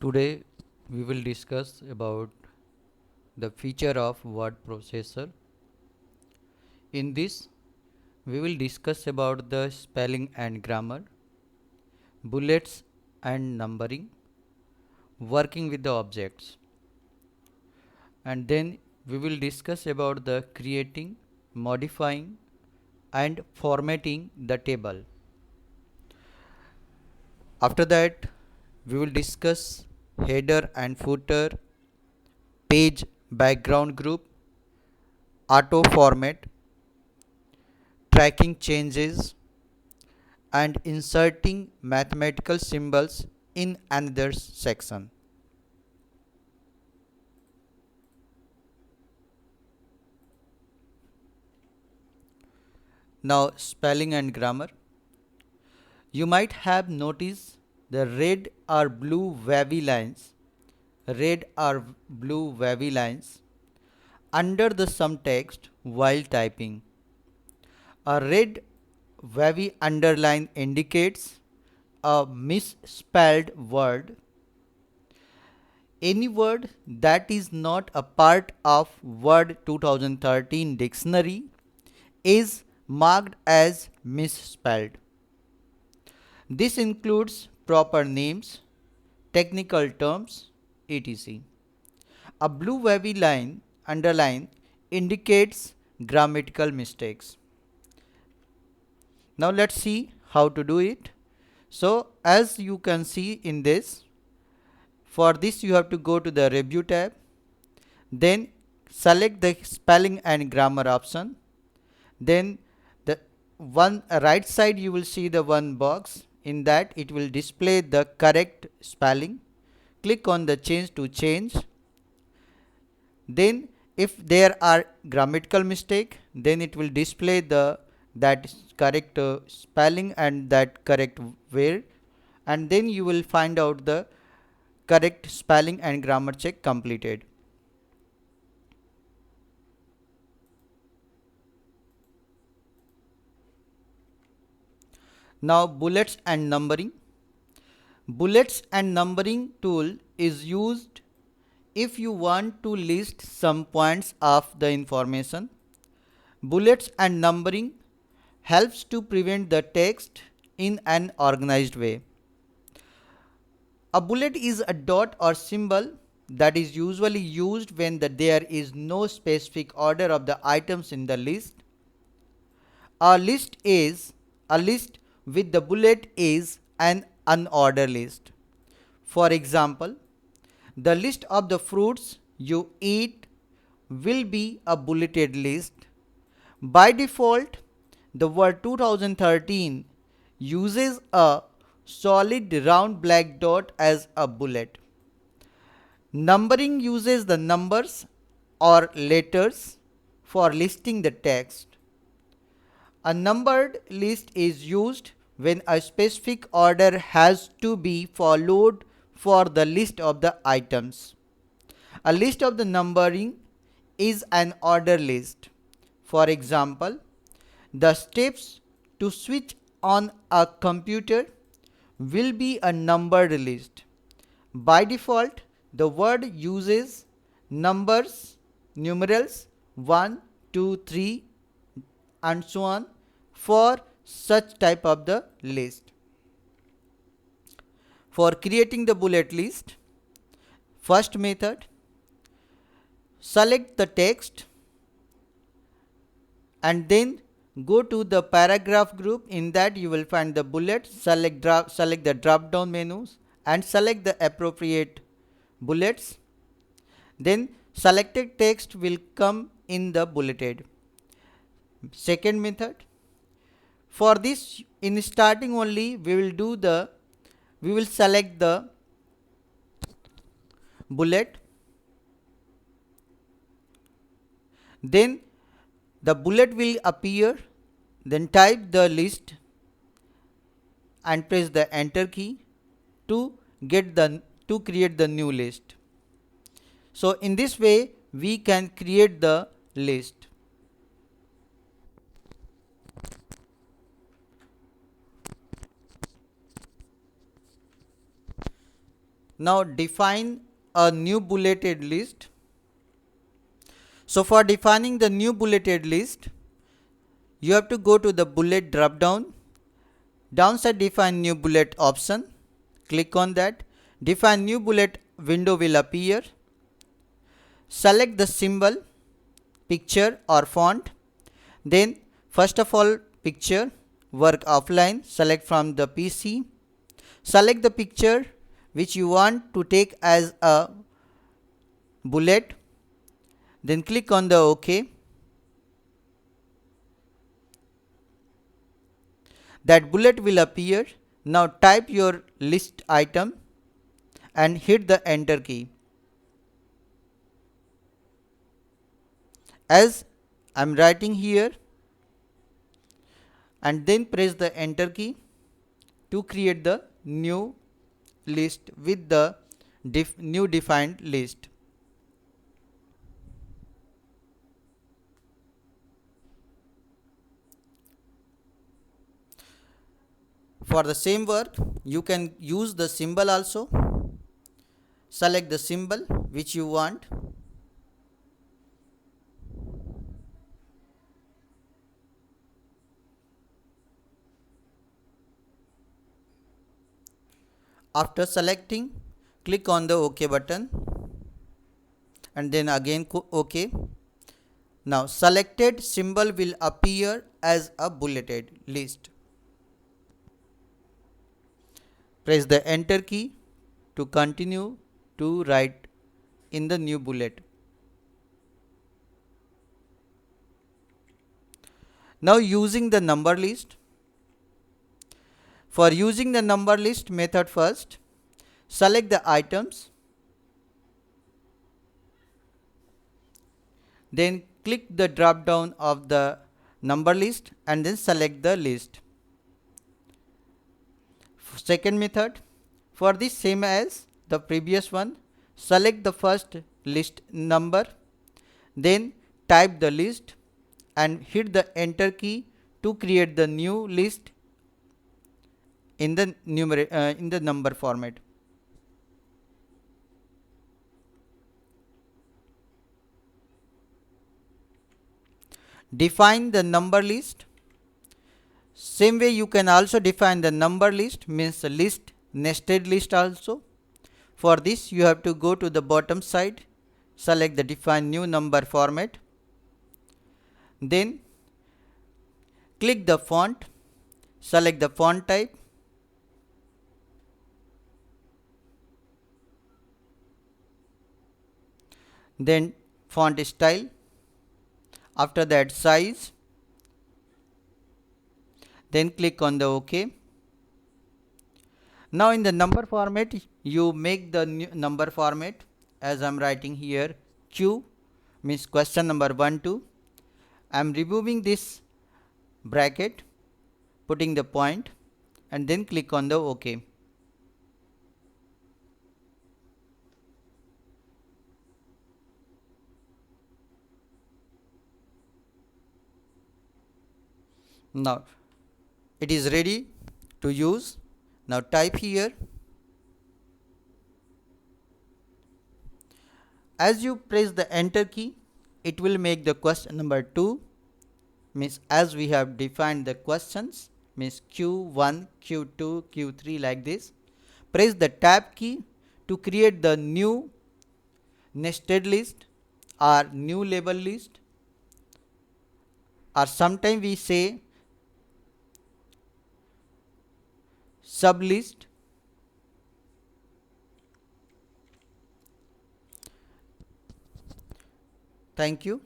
Today we will discuss about the feature of word processor. In this we will discuss about the spelling and grammar, bullets and numbering, working with the objects, and then we will discuss about the creating, modifying and formatting the table. After that we will discuss header and footer, page background group, auto format, tracking changes and inserting mathematical symbols in another section. Now spelling and grammar. You might have noticed the red or blue wavy lines under the some text while typing. A red wavy underline indicates a misspelled word. Any word that is not a part of Word 2013 dictionary is marked as misspelled. This includes proper names, technical terms, etc. A blue wavy line underline indicates grammatical mistakes. Now let's see how to do it. So as you can see in this, for this you have to go to the review tab, then select the spelling and grammar option, then the one right side you will see the one box, in that it will display the correct spelling. Click on the change to change. Then if there are grammatical mistake, then it will display the that correct spelling and that correct word, and then you will find out the correct spelling and grammar check completed. Now bullets and numbering. Bullets and numbering tool is used if you want to list some points of the information. Bullets and numbering helps to prevent the text in an organized way. A bullet is a dot or symbol that is usually used when there is no specific order of the items in the list. A list is a list with the bullet is an unordered list. For example, the list of the fruits you eat will be a bulleted list. By default, the word 2013 uses a solid round black dot as a bullet. Numbering uses the numbers or letters for listing the text. A numbered list is used when a specific order has to be followed for the list of the items. A list of the numbering is an order list. For example, the steps to switch on a computer will be a numbered list. By default, the word uses numerals 1, 2, 3 and so on for such type of the list. For creating the bullet list, first method, select the text and then go to the paragraph group. In that you will find the bullet, select the drop down menus and select the appropriate bullets. Then selected text will come in the bulleted. Second method, for this in starting only we will select the bullet, then the bullet will appear, then type the list and press the enter key to create the new list. So in this way we can create the list. Now define a new bulleted list. So for defining the new bulleted list, you have to go to the bullet drop down. Downside define new bullet option. Click on that. Define new bullet window will appear. Select the symbol, picture or font. Then first of all picture, work offline, select from the PC. Select the picture which you want to take as a bullet. Then click on the OK. That bullet will appear. Now type your list item and hit the enter key. As I am writing here, and then press the enter key to create the new list with the new defined list. For the same work, you can use the symbol also. Select the symbol which you want. After selecting, click on the OK button and then again OK. Now selected symbol will appear as a bulleted list. Press the enter key to continue to write in the new bullet. Now using the number list. For using the number list method, first select the items, then click the drop down of the number list and then select the list. Second method, for this same as the previous one, select the first list number, then type the list and hit the enter key to create the new list in the number format. Define the number list. Same way you can also define the number list, means the list, nested list also. For this you have to go to the bottom side, select the define new number format, then click the font, select the font type, then font style, after that size, then click on the OK. Now in the number format, you make the number format as I am writing here Q, means question number 1 2. I am removing this bracket, putting the point and then click on the OK. Now it is ready to use. Now type here. As you press the enter key, it will make the question number 2, means as we have defined the questions, means Q1, Q2, Q3 like this. Press the tab key to create the new nested list or new label list, or sometimes we say sub list. Thank you.